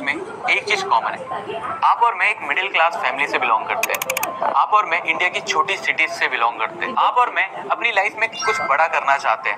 में एक चीज कॉमन है। आप और मैं एक मिडिल क्लास फैमिली से बिलोंग करते हैं। आप और मैं इंडिया की छोटी सिटीज से बिलोंग करते हैं। आप और मैं अपनी लाइफ में कुछ बड़ा करना चाहते हैं।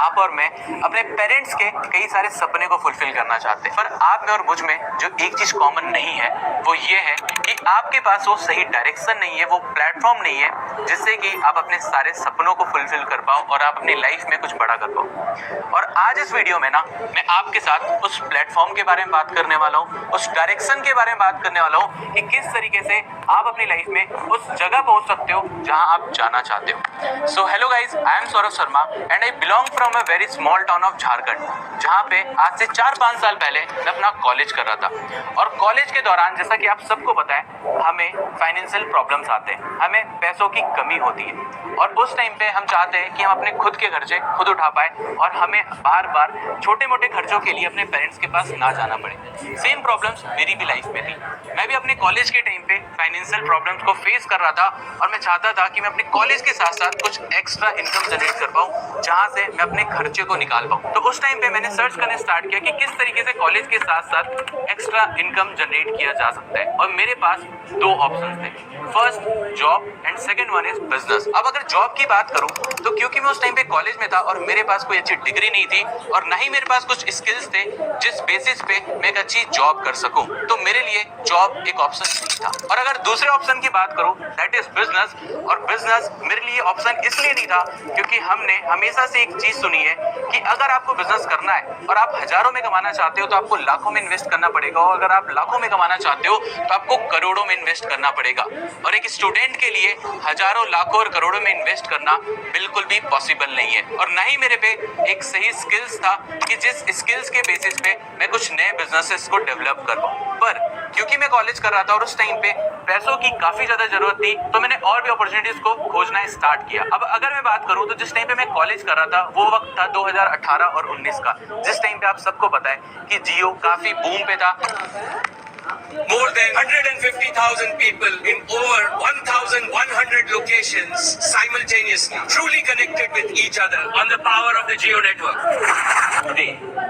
आप और मैं अपने पेरेंट्स के कई सारे सपने को फुलफिल करना चाहते हैं। पर आप में और मुझ में जो एक चीज कॉमन नहीं है वो ये है कि आपके पास वो सही डायरेक्शन नहीं है, वो प्लेटफॉर्म नहीं है जिससे कि आप अपने सारे सपनों को फुलफिल कर पाओ और आप अपनी लाइफ में कुछ बड़ा कर पाओ। और आज इस वीडियो में ना मैं आपके साथ उस प्लेटफॉर्म के बारे में बात करने वाला हूँ, उस डायरेक्शन के बारे में बात करने वाला हूँ कि किस तरीके से आप अपनी लाइफ में उस जगह पहुंच सकते हो जहां आप जाना चाहते हो। So hello guys, I am Saurabh Sharma and I belong from a very small town of Jharkhand, जहां पे आज से 4-5 साल पहले मैं अपना कॉलेज कर रहा था। और कॉलेज के दौरान जैसा कि आप सबको पता है, हमें फाइनेंशियल प्रॉब्लम्स आते हैं, हमें पैसों की कमी होती है और उस टाइम पे हम चाहते हैं कि हम अपने खुद के खर्चे खुद उठा पाए और हमें बार बार छोटे मोटे खर्चों के लिए अपने पेरेंट्स के पास ना जाना पड़े। सेम प्रॉब्लम्स मेरी भी लाइफ में थी। मैं भी अपने कॉलेज के टाइम पे फाइनेंशियल प्रॉब्लम्स को फेस कर रहा था और मैं चाहता था कि मैं अपने कॉलेज के साथ साथ कुछ एक्स्ट्रा इनकम जनरेट कर पाऊँ जहाँ से मैं अपने खर्चे को निकाल पाऊँ। तो उस टाइम पे मैंने सर्च करने स्टार्ट किया कि किस तरीके से कॉलेज के साथ साथ एक्स्ट्रा इनकम जनरेट किया जा सकता है और मेरे पास दो ऑप्शंस थे, first job and second one is business. अब अगर जॉब की बात करूं तो क्योंकि मैं उस टाइम पे कॉलेज में था और मेरे पास कोई अच्छी डिग्री नहीं थी और ना ही मेरे पास कुछ स्किल्स थे जिस बेसिस पे मैं एक अच्छी जॉब कर सकूं, तो मेरे लिए जॉब एक ऑप्शन नहीं था। और अगर दूसरे ऑप्शन की बात करूं दैट इज बिजनेस, और बिजनेस मेरे लिए ऑप्शन इसलिए नहीं था क्योंकि हमने हमेशा से एक चीज सुनी है कि अगर आपको बिजनेस करना है और आप हजारों में कमाना चाहते हो तो आपको लाखों में इन्वेस्ट करना पड़ेगा, और अगर आप लाखों में कमाना चाहते हो तो आपको करोड़ों में इन्वेस्ट करना पड़ेगा। और एक स्टूडेंट के लिए हजारों लाखों और करोड़ों में इन्वेस्ट करना बिल्कुल भी पॉसिबल नहीं है। और ना ही मेरे पे एक सही स्किल्स था कि जिस स्किल्स के बेसिस पे मैं कुछ नए बिजनेसेस को डेवलप कर पाऊं। पर क्योंकि मैं कॉलेज कर रहा था और उस टाइम पे पैसों की काफी ज्यादा जरूरत थी तो मैंने और भी अपॉर्चुनिटीज को खोजना स्टार्ट किया। अब अगर मैं बात करूं तो जिस टाइम पे मैं कॉलेज कर रहा था वो वक्त था 2018 और 19 का, जिस टाइम पे आप सबको पता है कि जियो काफी बूम पे था। More than 150,000 people in over 1,100 locations simultaneously, truly connected with each other on the power of the Jio network. Today,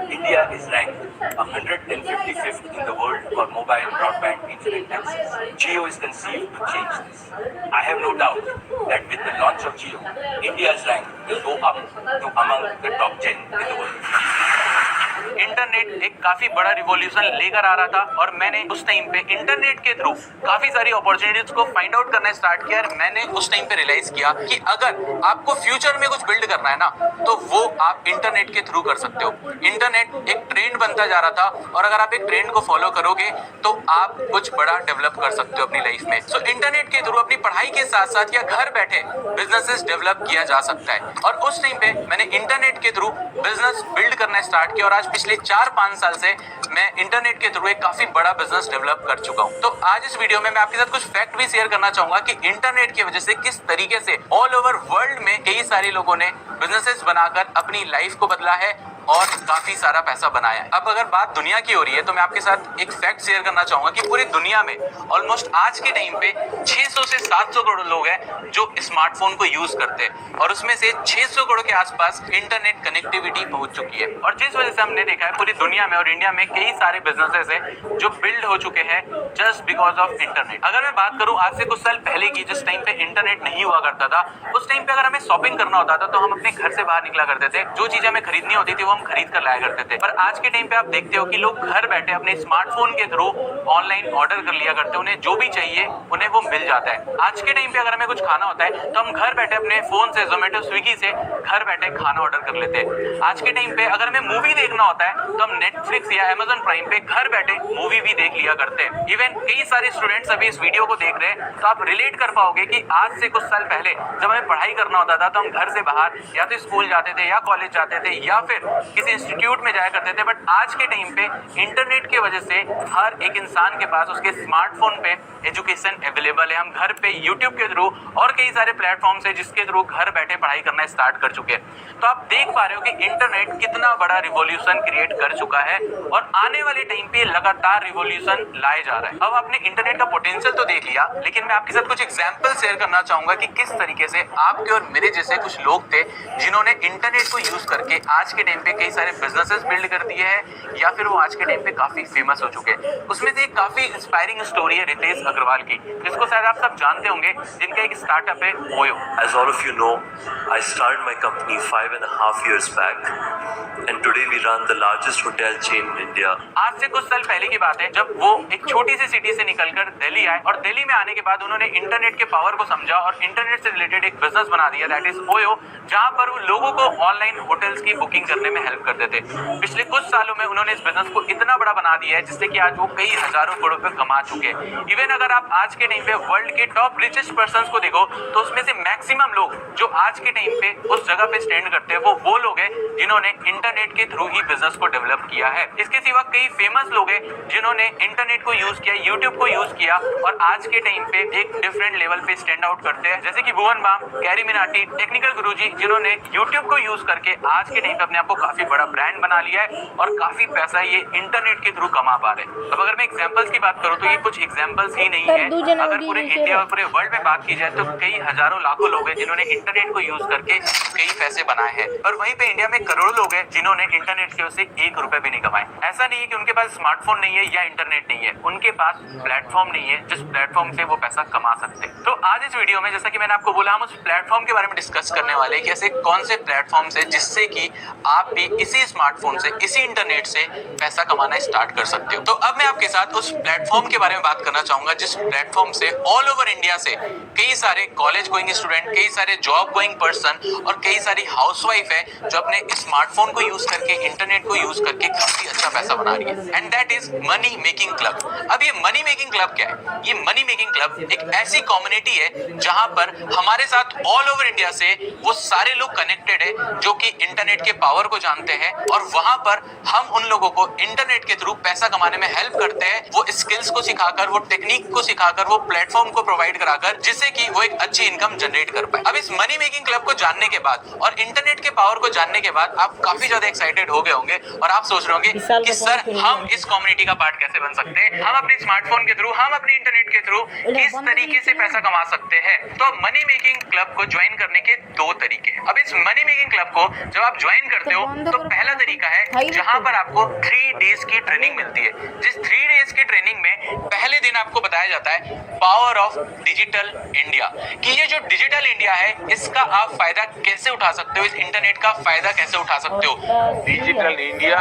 India is ranked 155th in the world for mobile broadband internet access. Jio is conceived to change this. I have no doubt that with the launch of Jio, India's rank will go up to among the top 10 in the world. Internet एक काफी बड़ा revolution लेकर आ रहा था और मैंने उस time पे इंटरनेट के थ्रू काफी सारी अपॉर्चुनिटीज को फाइंड आउट करना स्टार्ट किया। और मैंने उस टाइम पे रियलाइज किया कि अगर आपको फ्यूचर में कुछ बिल्ड करना है ना तो वो आप इंटरनेट के थ्रू कर सकते हो। इंटरनेट एक ट्रेंड बनता जा रहा था और अगर आप एक ट्रेंड को फॉलो करोगे तो आप कुछ बड़ा डेवलप कर सकते हो अपनी लाइफ में। सो इंटरनेट के थ्रू अपनी पढ़ाई के साथ साथ या घर बैठे बिजनेसेस डेवलप किया जा सकता है। और उस टाइम पे मैंने इंटरनेट के थ्रू बिजनेस बिल्ड करना स्टार्ट किया और आज पिछले 4-5 साल से मैं इंटरनेट के थ्रू एक काफी बड़ा बिजनेस डेवलप कर चुका हूं। तो आज इस वीडियो में मैं आपके साथ कुछ फैक्ट भी शेयर करना चाहूंगा कि इंटरनेट की वजह से किस तरीके से ऑल ओवर वर्ल्ड में कई सारे लोगों ने बिजनेसेस बनाकर अपनी लाइफ को बदला है और काफी सारा पैसा बनाया है। अब अगर बात दुनिया की हो रही है तो मैं आपके साथ एक फैक्ट शेयर करना चाहूंगा कि पूरी दुनिया में ऑलमोस्ट आज के टाइम पे 600 से 700 करोड़ लोग हैं जो स्मार्टफोन को यूज करते हैं और उसमें से 600 करोड़ के आसपास इंटरनेट कनेक्टिविटी पहुंच चुकी है। और जिस वजह से हमने देखा है पूरी दुनिया में और इंडिया में कई सारे बिजनेसेस है जो बिल्ड हो चुके हैं जस्ट बिकॉज ऑफ इंटरनेट। अगर मैं बात करूं आज से कुछ साल पहले की, जिस टाइम पे इंटरनेट नहीं हुआ करता था, उस टाइम पे अगर हमें शॉपिंग करना होता था तो हम अपने घर से बाहर निकला करते थे, जो चीजें हमें खरीदनी होती थी वो हम खरीद कर लाया करते थे। पर आज के टाइम पे आप देखते हो कि लोग घर बैठे अपने स्मार्टफोन के थ्रू ऑनलाइन ऑर्डर कर लिया करते हैं, उन्हें जो भी चाहिए उन्हें वो मिल जाता है। आज के टाइम पे अगर हमें कुछ खाना होता है तो हम घर बैठे अपने फोन से जोमेटो स्विगी से घर बैठे खाना ऑर्डर कर लेते हैं। आज के टाइम पे अगर हमें मूवी देखना होता है तो हम नेटफ्लिक्स या अमेजन प्राइम पे घर बैठे मूवी भी देख लिया करते हैं। इवन कई सारे स्टूडेंट्स अभी इस वीडियो को देख रहे हैं तो आप रिलेट कर पाओगे कि आज से कुछ साल पहले जब हमें पढ़ाई करना होता था तो हम घर से बाहर या तो स्कूल जाते थे या कॉलेज जाते थे या फिर किसी इंस्टीट्यूट में जाया करते थे। बट आज के टाइम पे इंटरनेट की वजह से हर एक इंसान के पास उसके स्मार्टफोन पे एजुकेशन अवेलेबल है। हम घर पे यूट्यूब के थ्रू और कई सारे प्लेटफॉर्म्स है जिसके थ्रू घर बैठे पढ़ाई करना स्टार्ट कर चुके हैं। तो आप देख पा रहे हो कि इंटरनेट कितना बड़ा रिवॉल्यूशन क्रिएट कर चुका है और आने वाले टाइम पे लगातार रिवॉल्यूशन लाए जा रहा है। अब आपने इंटरनेट का पोटेंशियल तो देख लिया, लेकिन मैं आपके साथ कुछ एग्जांपल शेयर करना चाहूंगा कि किस तरीके से आपके और मेरे जैसे कुछ लोग थे जिन्होंने इंटरनेट को यूज करके आज के टाइम पे पे कई सारे बिजनेसेस बिल्ड कर दिए हैं या फिर वो आज के टाइम पे काफी फेमस हो चुके हैं। उसमें से एक काफी इंस्पायरिंग स्टोरी है रितेश अग्रवाल की, जिसको शायद आप सब जानते होंगे, जिनका एक स्टार्टअप है OYO. As all of you know, I started my company 5.5 years back, and today we run the largest hotel chain in India. आज से कुछ साल पहले की बात है जब वो एक छोटी सी सिटी से निकलकर दिल्ली आए और दिल्ली में आने के बाद उन्होंने इंटरनेट के पावर को समझा और इंटरनेट से रिलेटेड एक बिजनेस बना दिया, दैट इज ओयो, जहां पर वो लोगों को ऑनलाइन होटल्स की बुकिंग करने में हेल्प करते थे। पिछले कुछ सालों में उन्होंने इस बिजनेस को इतना बड़ा बना दिया है जिससे कि आज वो कई हजारों करोड़ रुपए कमा चुके हैं। इवन अगर आप आज के टाइम पे वर्ल्ड के टॉप रिचेस्ट पर्संस को देखो तो उसमें से मैक्सिमम लोग जो आज के टाइम पे उस जगह पे स्टैंड करते हैं वो लोग हैं जिन्होंने इंटरनेट के थ्रू ही बिजनेस को डेवलप किया है। इसके सिवा कई फेमस लोग हैं जिन्होंने इंटरनेट को यूज किया, यूट्यूब को यूज किया और आज के टाइम पे एक डिफरेंट लेवल पे स्टैंड आउट करते हैं, जैसे कि भुवन बाम, कैरी मिनाटी, टेक्निकल गुरुजी, जिन्होंने यूट्यूब को यूज करके आज के टाइम पे अपने आप को काफी बड़ा ब्रांड बना लिया है और काफी पैसा ये इंटरनेट के थ्रू कमा पा रहे हैं। अब अगर मैं एग्जांपल्स की बात करूं तो ये कुछ एग्जांपल्स ही नहीं है, अगर पूरे इंडिया और पूरे वर्ल्ड में बात की जाए तो कई हजारों लाखों लोग हैं जिन्होंने इंटरनेट को यूज करके कई पैसे बनाए हैं और वहीं पे इंडिया में करोड़ों लोग हैं जिन्होंने इंटरनेट की वजह से 1 रुपए भी नहीं कमाए। ऐसा नहीं है कि उनके पास स्मार्टफोन नहीं है या इंटरनेट नहीं है, उनके पास प्लेटफॉर्म नहीं है जिस प्लेटफॉर्म से वो पैसा कमा सकते हैं। तो आज इस वीडियो में, जैसा कि मैंने आपको बोला, हम उस प्लेटफॉर्म के बारे में डिस्कस करने वाले हैं कि ऐसे कौन से प्लेटफॉर्म्स है जिससे कि आप भी इसी स्मार्टफोन से, इसी इंटरनेट से पैसा कमाना स्टार्ट कर सकते हो। तो अब मैं आपके साथ उस प्लेटफॉर्म के बारे में बात करना चाहूंगा जिस प्लेटफॉर्म से ऑल ओवर इंडिया से कई सारे कॉलेज गोइंग स्टूडेंट, कई सारे जॉब गोइंग पर्सन और कई सारी हाउसवाइफ है जो अपने स्मार्टफोन को यूज करके, इंटरनेट को यूज करके काफी अच्छा पैसा बना रही है, and that is money making club. अब ये मनी मेकिंग क्लब क्या है? ये मनी मेकिंग क्लब एक ऐसी कम्युनिटी है जहां पर हमारे साथ ऑल ओवर इंडिया से वो सारे लोग कनेक्टेड है जो कि इंटरनेट के पावर को जानते हैं और वहां पर हम उन लोगों को इंटरनेट के थ्रू पैसा कमाने में हेल्प करते हैं, वो स्किल्स को सिखाकर, वो टेक्निक को सिखाकर, वो प्लेटफॉर्म को प्रोवाइड कराकर, जिससे कि वो एक अच्छी इनकम जनरेट कर पाए। अब इस मनी मेकिंग क्लब को जानने के बाद और इंटरनेट के पावर को जानने के बाद आप काफी ज्यादा एक्साइटेड हो गए होंगे और आप सोच रहे होंगे कि सर हम इस कम्युनिटी का पार्ट कैसे बन सकते हैं, हम अपने स्मार्टफोन के थ्रू, हम अपने इंटरनेट के थ्रू किस तरीके से पैसा कमा सकते हैं। तो मनी मेकिंग क्लब को ज्वाइन करने के 2 तरीके हैं। अब इस मनी मेकिंग क्लब को जब आप ज्वाइन करते हो तो पहला तरीका है जहां पर आपको 3 डेज की ट्रेनिंग मिलती है। जिस 3 डेज की ट्रेनिंग में पहले दिन आपको बताया जाता है पावर ऑफ डिजिटल इंडिया, कि ये जो डिजिटल इंडिया है इसका आप फायदा कैसे उठा सकते हो, इस इंटरनेट का फायदा कैसे उठा सकते हो। डिजिटल इंडिया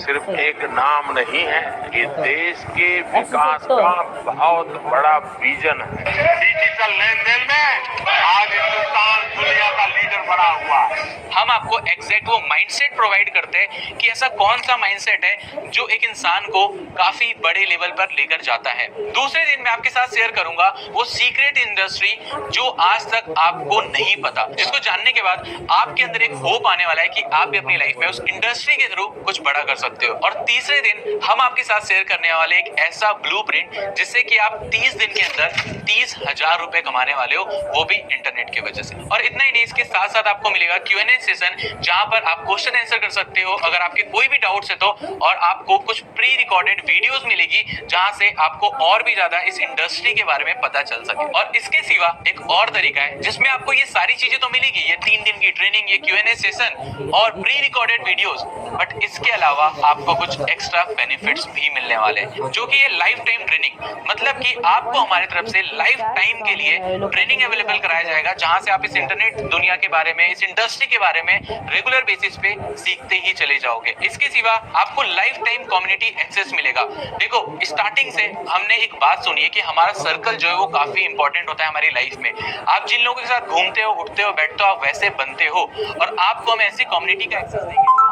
सिर्फ एक नाम नहीं है, ये देश के विकास का बहुत बड़ा विजन है। डिजिटल लेन देन में आज हिंदुस्तान दुनिया का लीडर बना हुआ है। हम आपको एग्जैक्ट वो माइंडसेट प्रोवाइड करते हैं कि ऐसा कौन सा माइंडसेट है जो एक इंसान को काफी बड़े लेवल पर लेकर जाता है। दूसरे दिन मैं आपके साथ शेयर करूंगा वो सीक्रेट इंडस्ट्री जो आज तक आपको नहीं पता, जिसको जानने के बाद आपके अंदर एक होप आने वाला है कि आप भी अपनी लाइफ में उस इंडस्ट्री के थ्रू कुछ बड़ा कर सकते हो। और तीसरे दिन हम आपके साथ शेयर करने वाले एक ऐसा ब्लूप्रिंट जिससे कि आप 30 दिन के अंदर 30,000 रुपए कमाने वाले हो, वो भी इंटरनेट की वजह से। और इतना ही नहीं, इसके साथ साथ आपको मिलेगा Q&A सेशन जहां पर आप क्वेश्चन आंसर कर सकते हो अगर आपके कोई भी डाउट्स है तो, और आपको कुछ प्री रिकॉर्डेड वीडियोस मिलेगी जहां से आपको और भी ज्यादा इस इंडस्ट्री के बारे में पता चल सके। और इसके सिवा एक और तरीका है जिसमें आपको ये सारी चीजें तो मिलेगी, ये 3 दिन की ट्रेनिंग, ये Q&A सेशन और प्री रिकॉर्डेड वीडियोस, बट इसके अलावा आपको कुछ एक्स्ट्रा बेनिफिट्स भी मिलने वाले हैं, जो कि ये लाइफ टाइम ट्रेनिंग, मतलब कि आपको हमारी तरफ से लाइफ टाइम के लिए ट्रेनिंग अवेलेबल कराया जाएगा जहां से आप इस इंटरनेट दुनिया के बारे में, इस इंडस्ट्री के बारे में रेगुलर बेसिस पे सीखते ही चले जाओगे। इसके सिवा आपको लाइफ टाइम कम्युनिटी एक्सेस मिलेगा। देखो, स्टार्टिंग से हमने एक बात सुनी है कि हमारा सर्कल जो है वो काफी इंपॉर्टेंट होता है हमारी लाइफ में। आप जिन लोगों के साथ घूमते हो, उठते हो, बैठते हो, आप वैसे बनते हो, और आपको हम ऐसी कम्युनिटी का एक्सेस देंगे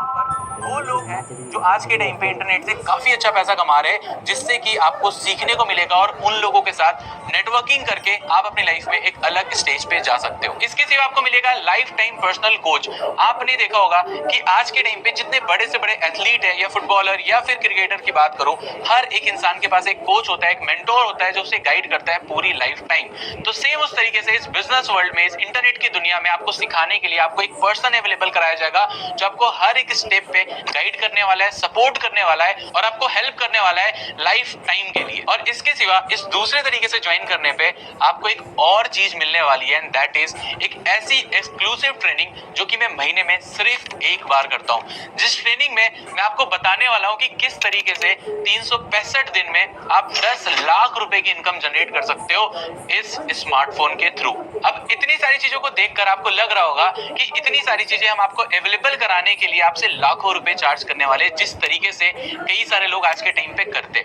वो लोग हैं जो आज के टाइम पे इंटरनेट से काफी अच्छा पैसा कमा रहे हैं, जिससे कि आपको सीखने को मिलेगा और उन लोगों के साथ नेटवर्किंग करके आप अपनी लाइफ में एक अलग स्टेज पे जा सकते हो। इसके सिवा आपको मिलेगा लाइफ टाइम पर्सनल कोच। आपने देखा होगा कि आज के टाइम पे जितने बड़े से बड़े एथलीट है या फुटबॉलर या फिर क्रिकेटर की बात करो, हर एक इंसान के पास एक कोच होता है, एक मेंटोर होता है जो उसे गाइड करता है पूरी लाइफ टाइम। तो सेम उस तरीके से इस बिजनेस वर्ल्ड में, इस इंटरनेट की दुनिया में आपको सिखाने के लिए आपको एक पर्सन अवेलेबल कराया जाएगा जो आपको हर एक स्टेप पे गाइड करने वाला है, सपोर्ट करने वाला है और आपको हेल्प करने वाला है लाइफ टाइम के लिए। और इसके सिवा इस दूसरे तरीके से ज्वाइन करने पे आपको एक और चीज मिलने वाली है, एंड दैट इज एक ऐसी एक्सक्लूसिव ट्रेनिंग जो कि मैं महीने में सिर्फ एक बार करता हूं, जिस ट्रेनिंग में मैं आपको बताने वाला हूं कि किस तरीके से 365 दिन में आप 10 लाख रुपए की इनकम जनरेट कर सकते हो इस स्मार्टफोन के थ्रू। अब इतनी सारी चीजों को देखकर आपको लग रहा होगा कि इतनी सारी चीजें हम आपको अवेलेबल कराने के लिए आपसे लाखों रुपए चार्ज करने वाले, जिस तरीके से कई सारे लोग आज के टाइम पे करते,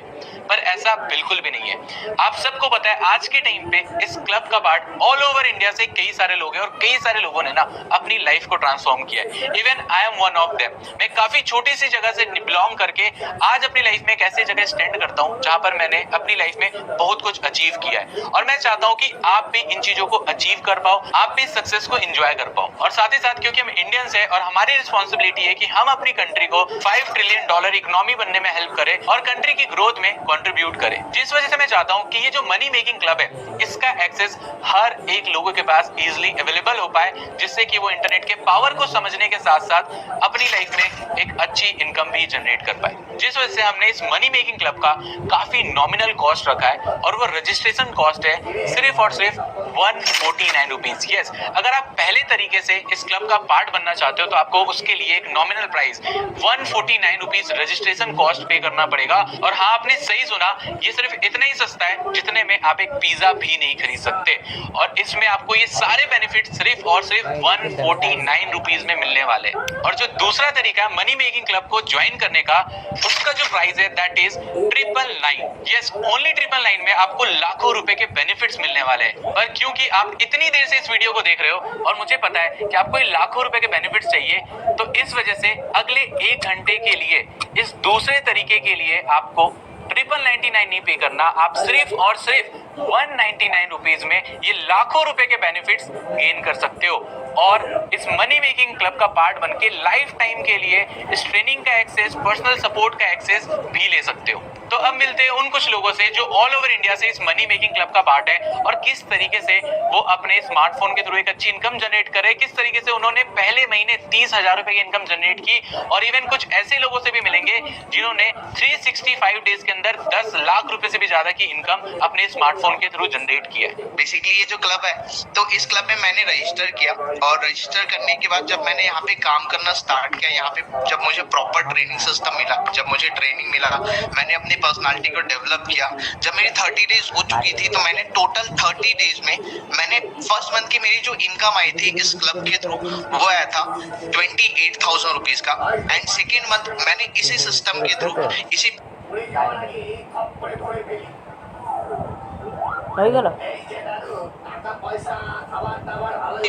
पर ऐसा बिल्कुल भी नहीं है। आप सबको पता है आज के टाइम पे इस क्लब का पार्ट ऑल ओवर इंडिया से कई सारे लोग हैं और कई सारे लोगों ने ना अपनी लाइफ को ट्रांसफॉर्म किया है। Even I am one of them. मैं काफी छोटी सी जगह से बिलोंग करके आज अपनी लाइफ में एक ऐसी जगह स्टैंड करता हूं जहां पर मैंने अपनी लाइफ में बहुत कुछ अचीव किया है, और मैं चाहता हूं कि आप भी इन चीजों को अचीव कर पाओ, आप भी सक्सेस को एंजॉय कर पाओ। और साथ ही साथ क्योंकि हम इंडियंस है और हमारी रिस्पॉन्सिबिलिटी है कि हम अपनी कंट्री को $5 ट्रिलियन इकोनॉमी बनने में हेल्प करें और कंट्री की ग्रोथ में कंट्रीब्यूट करें। जिस वजह से मैं चाहता हूं कि ये जो मनी मेकिंग क्लब है इसका एक्सेस हर एक लोगों के पास इजीली अवेलेबल हो पाए, जिससे कि वो इंटरनेट के पावर को समझने के साथ साथ अपनी लाइफ में एक अच्छी इनकम भी जनरेट कर पाए। जिस वजह से हमने इस मनी मेकिंग क्लब का काफी नॉमिनल कॉस्ट रखा है और वो रजिस्ट्रेशन कॉस्ट है सिर्फ और सिर्फ 149 रुपीज। यस, अगर आप पहले तरीके से इस क्लब का पार्ट बनना चाहते हो तो आपको उसके लिए एक nominal price 149 rupees registration cost पे करना पड़ेगा। और हाँ, आपने सही सुना, ये सिर्फ इतना ही सस्ता है जितने में आप एक पिज्जा भी नहीं खरीद सकते, और इसमें आपको ये सारे बेनिफिट सिर्फ और सिर्फ 149 रुपीज में मिलने वाले। और जो दूसरा तरीका है मनी मेकिंग क्लब को ज्वाइन करने का, उसका जो प्राइस है दैट इज 999। यस, ओनली 999 में आपको लाखों रुपए के बेनिफिट्स मिलने वाले हैं। पर क्योंकि आप इतनी देर से इस वीडियो को देख रहे हो और मुझे पता है कि आपको ये लाखों रुपए के बेनिफिट्स चाहिए, तो इस वजह से अगले 1 घंटे के लिए इस दूसरे तरीके के लिए आपको 999 नहीं पे करना, आप सिर्फ और सिर्फ 199 रुपीज में ये लाखों रुपए के बेनिफिट्स गेन कर सकते हो और इस मनी मेकिंग क्लब का पार्ट बनके लाइफ टाइम के लिए इस ट्रेनिंग का एक्सेस, पर्सनल सपोर्ट का एक्सेस भी ले सकते हो। तो अब मिलते हैं उन कुछ लोगों से जो ऑल ओवर इंडिया से इस मनी मेकिंग क्लब का पार्ट है और किस तरीके से वो अपने स्मार्टफोन के थ्रू एक अच्छी इनकम जनरेट करे, किस तरीके से उन्होंने पहले महीने 30,000 रुपए की इनकम जनरेट की। और इवन कुछ ऐसे लोगों से भी मिलेंगे जिन्होंने 365 डेज के अंदर 10 लाख रुपए से भी ज्यादा की इनकम अपने स्मार्टफोन के थ्रू जनरेट किया है। बेसिकली ये जो क्लब है, तो इस क्लब में मैंने रजिस्टर किया और रजिस्टर करने के बाद जब मैंने यहाँ पे काम करना स्टार्ट किया, यहाँ पे जब मुझे प्रॉपर ट्रेनिंग सिस्टम मिला, जब मुझे ट्रेनिंग मिला, मैंने अपनी पर्सनालिटी को डेवलप किया। जब मेरी 30 डेज हो चुकी थी तो मैंने टोटल 30 डेज में मैंने फर्स्ट मंथ की मेरी जो इनकम आई थी इस क्लब के थ्रू वो आया था 28,000 रुपीज का। एंड सेकेंड मंथ मैंने इसी सिस्टम के थ्रू इसी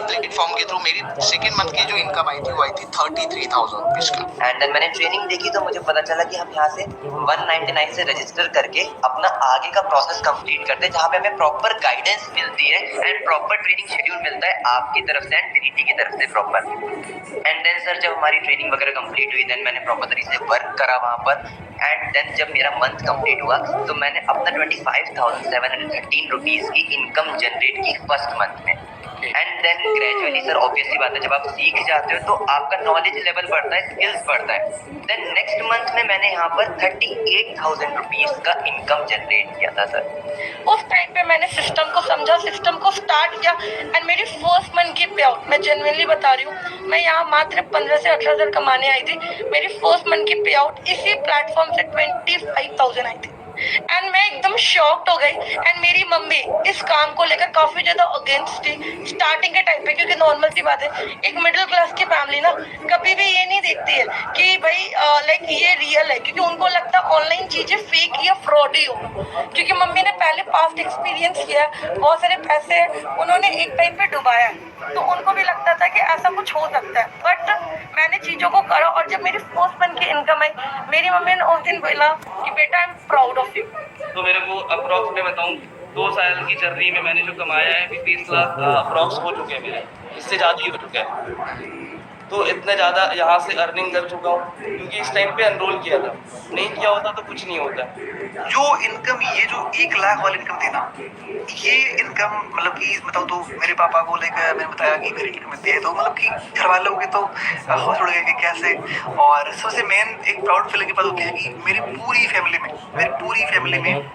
प्लेटफॉर्म के थ्रू मेरी सेकेंड मंथ की जो इनकम आई थी वो आई थी 33,000 रुपीज का। एंड देन मैंने ट्रेनिंग देखी तो मुझे पता चला कि हम यहाँ से 199 से रजिस्टर करके अपना आगे का प्रोसेस कंप्लीट करते हैं, जहाँ पे हमें प्रॉपर गाइडेंस मिलती है एंड प्रॉपर ट्रेनिंग शेड्यूल मिलता है आपकी तरफ से एंड ट्रिनिटी की तरफ से प्रॉपर। एंड देन सर जब हमारी ट्रेनिंग वगैरह कंप्लीट हुई देन मैंने प्रॉपर तरीके से वर्क करा वहाँ पर। एंड देन जब मेरा मंथ कंप्लीट हुआ तो मैंने अपना 25,713 रुपीज़ की इनकम जनरेट की फर्स्ट मंथ में। And then gradually sir obviously बात है, जब आप सीख जाते हो तो आपका नॉलेज लेवल बढ़ता है, स्किल्स बढ़ता है। देन नेक्स्ट मंथ में मैंने यहाँ पर 38,000 रुपीज़ का इनकम जनरेट किया था सर। उस टाइम पे मैंने सिस्टम को समझा, सिस्टम को स्टार्ट किया एंड मेरी फर्स्ट मंथ की पे आउट, मैं जेन्युइनली बता रही हूँ, मैं यहाँ मात्र 15 से 18,000 कमाने आई थी। मेरी फर्स्ट मंथ की पे आउट इसी प्लेटफॉर्म से 25,000 आई थी एंड मैं एकदम शॉक्ड हो गई। एंड मेरी मम्मी इस काम को लेकर काफी ज्यादा अगेंस्ट थी स्टार्टिंग के टाइम पे, क्योंकि नॉर्मल सी बात है, एक मिडिल क्लास की फैमिली ना कभी भी ये नहीं देखती है कि भाई लाइक ये रियल है, क्योंकि उनको लगता है ऑनलाइन चीजें फेक या फ्रॉड ही हो। क्योंकि मम्मी ने पहले पास्ट एक्सपीरियंस किया, बहुत सारे पैसे उन्होंने एक टाइम पे डुबाया, तो उनको भी लगता था कि ऐसा कुछ हो सकता है। बट मैंने चीज़ों को करा और जब मेरी फर्स्ट मंथ की इनकम आई, मेरी मम्मी ने उस दिन बोला कि बेटा I am proud of you. तो मेरे को अप्रॉक्स में बताऊँ 2 साल की जर्नी में मैंने जो कमाया है 30 लाख अप्रॉक्स हो चुके हैं मेरे, इससे ज़्यादा ही हो चुका है। तो इतने ज़्यादा यहाँ से अर्निंग कर चुका हूँ क्योंकि इस टाइम पे एनरोल किया था, नहीं किया होता तो कुछ नहीं होता। जो इनकम, ये जो 1 लाख वाली इनकम थी ना, ये इनकम मतलब कि बताओ तो मेरे पापा को लेकर मैंने बताया कि मेरी इनकम इतनी है, तो मतलब कि घर वालों के तो होश उड़ गए कि कैसे। और सबसे मेन एक प्राउड फीलिंग की बात होती है कि मेरी पूरी फैमिली में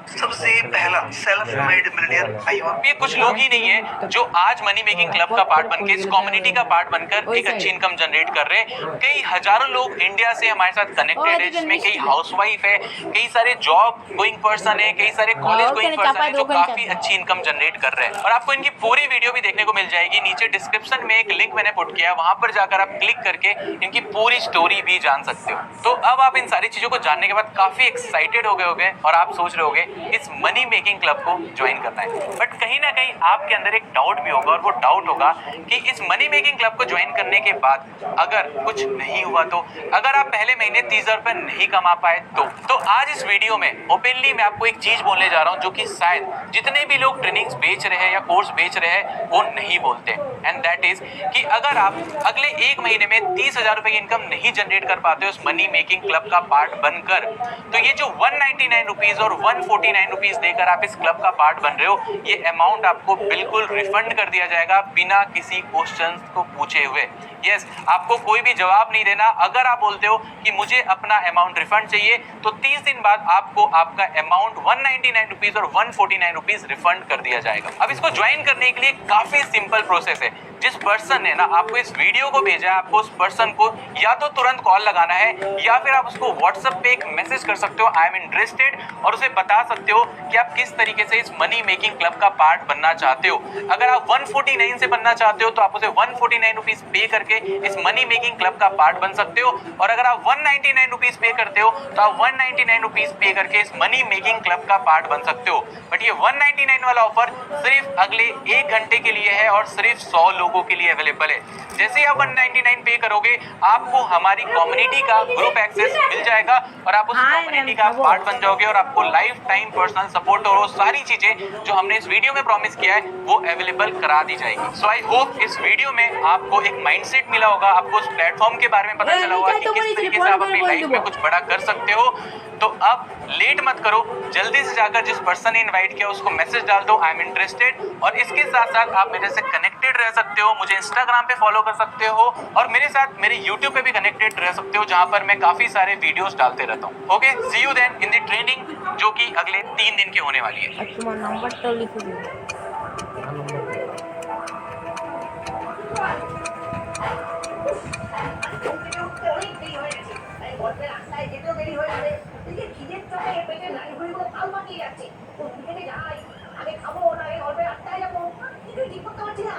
सबसे पहला सेल्फ मेड मिलियनियर आई हूँ। ये कुछ लोग ही नहीं है जो आज मनी मेकिंग क्लब का पार्ट बनकर, इस कम्युनिटी का पार्ट बनकर एक अच्छी इनकम जनरेट कर रहे हैं। कई हजारों लोग इंडिया से हमारे साथ कनेक्टेड है, जिसमें कई हाउसवाइफ है, कई सारे जॉब गोइंग पर्सन है, कई सारे कॉलेज गोइंग पर्सन है जो काफी अच्छी इनकम जनरेट कर रहे हैं। और आपको इनकी पूरी वीडियो भी देखने को मिल जाएगी। नीचे डिस्क्रिप्शन में एक लिंक मैंने पुट किया है, वहां पर जाकर आप क्लिक करके इनकी पूरी स्टोरी भी जान सकते हो। तो अब आप इन सारी चीजों को जानने के बाद काफी एक्साइटेड हो गए होगे और आप सोच रहे होगे इस मनी मेकिंग क्लब को ज्वाइन करना है। बट कहीं ना कहीं आपके अंदर एक डाउट भी होगा, और वो डाउट होगा कि इस मनी मेकिंग क्लब को ज्वाइन करने के बाद अगर कुछ नहीं हुआ तो, अगर आप पहले महीने 30,000 रुपए नहीं कमा पाए तो आज इस वीडियो में ओपनली मैं आपको एक चीज बोलने जा रहा हूं जो कि शायद जितने भी लोग ट्रेनिंग्स बेच रहे हैं या कोर्स बेच रहे हैं वो नहीं बोलते, एंड दैट इज कि अगर आप अगले 1 महीने में 30,000 रुपए की इनकम नहीं जनरेट कर पाते हो उस मनी मेकिंग क्लब का पार्ट बनकर, तो ये जो 199 रुपीज और 149 रुपीज देकर आप इस क्लब का पार्ट बन रहे हो, ये अमाउंट आपको बिल्कुल रिफंड कर दिया जाएगा बिना किसी क्वेश्चन को पूछे हुए। यस, आपको कोई भी जवाब नहीं देना। अगर आप बोलते हो कि मुझे अपना अमाउंट रिफंड चाहिए तो 30 दिन बाद आपको आपका अमाउंट 199 रुपीज और 149 रुपीज रिफंड कर दिया जाएगा। अब इसको ज्वाइन करने के लिए काफी सिंपल प्रोसेस है। जिस पर्सन ने ना आपको इस वीडियो को भेजा है, आपको उस पर्सन को या तो तुरंत कॉल लगाना है या फिर आप उसको व्हाट्सएप पे एक मैसेज कर सकते हो, आई एम इंटरेस्टेड, और उसे बता सकते हो कि आप किस तरीके से इस मनी मेकिंग क्लब का पार्ट बनना चाहते हो। अगर आप 149 से बनना चाहते हो तो आप उसे 149 रुपीज पे करके इस मनी मेकिंग क्लब का पार्ट बन सकते हो, और अगर आप 199 रुपीज पे करते हो तो आप 199 रुपीज पे करके इस मनी मेकिंग क्लब का पार्ट बन सकते हो। बट ये 199 वाला ऑफर सिर्फ अगले 1 घंटे के लिए है और सिर्फ 100 लोगों के लिए अवेलेबल है। जैसे ही आप 199 पे करोगे आपको हमारी कम्युनिटी का ग्रुप एक्सेस मिल जाएगा और आप उस कम्युनिटी का पार्ट बन जाओगे, और आपको लाइफ टाइम पर्सनल सपोर्ट और वो सारी चीजें जो हमने इस वीडियो में प्रॉमिस किया है वो अवेलेबल करा दी जाएगी। सो आई होप इस वीडियो में आपको एक माइंडसेट मिला होगा, आपको उस प्लेटफॉर्म के बारे में पता चला होगा कि किस तरीके से आप अपनी लाइफ में कुछ बड़ा कर सकते हो। तो अब लेट मत करो, जल्दी से जाकर जिस पर्सन ने इनवाइट किया उसको मैसेज डाल दो, आई एम इंटरेस्टेड। और इसके साथ साथ आप मेरे से कनेक्टेड रह सकते हो, मुझे इंस्टाग्राम पे फॉलो कर सकते हो और मेरे साथ मेरे यूट्यूब पे भी कनेक्टेड रह सकते हो, जहां पर मैं काफी सारे वीडियोस डालते रहता हूँ। Okay, see you then in the training जो कि अगले 3 दिन की होने वाली है। नंबर तो लिख दो। রাস্তায় যেতেও দেরি হয়ে যাবে, এদিকে খিদের চোখে পেটে নাই হইগুলো তাল পাকিয়ে যাচ্ছে। তো দুজনে যাই, আগে খাবো না গল্পে রাস্তায় যাবো, কিছুই ঠিক করতে পারছি না।